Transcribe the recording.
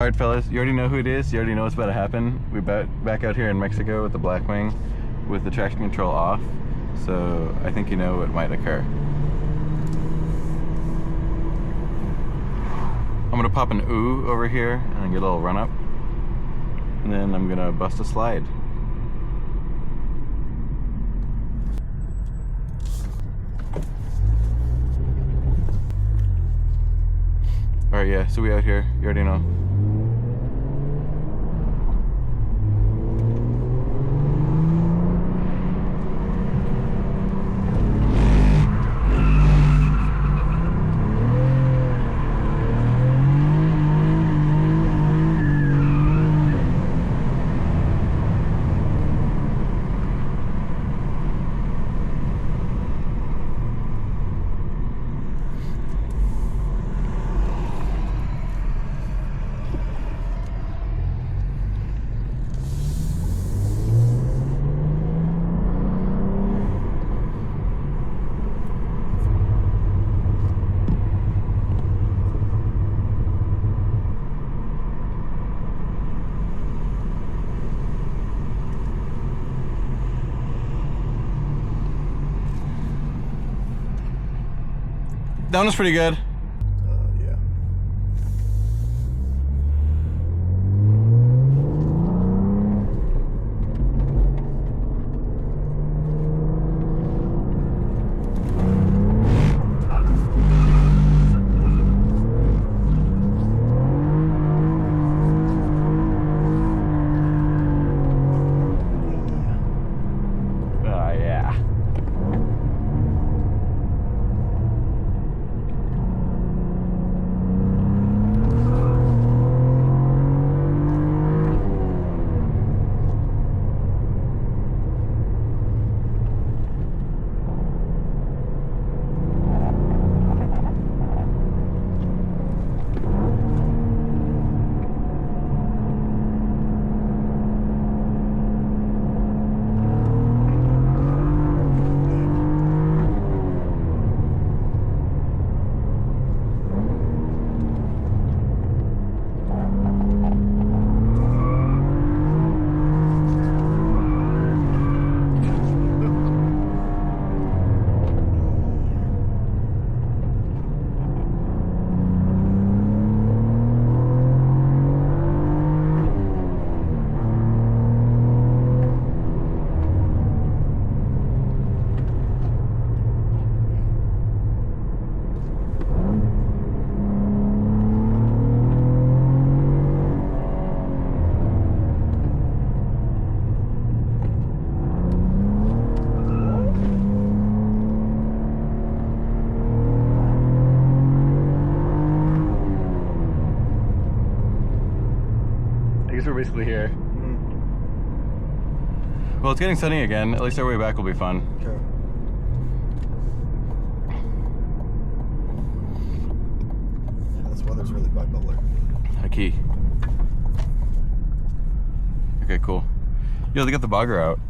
Alright fellas, you already know who it is, you already know what's about to happen. We're back out here in Mexico with the Blackwing with the traction control off, so I think you know what might occur. I'm gonna pop an ooh over here and get a little run up, and then I'm gonna bust a slide. Alright, yeah, so we out here, you already know. That one was pretty good. Yeah. Oh yeah. I guess we're basically here. Well, it's getting sunny again. At least our way back will be fun. Okay. Yeah, this weather's really bipolar. A key. Okay, cool. Yo, they got the bogger out.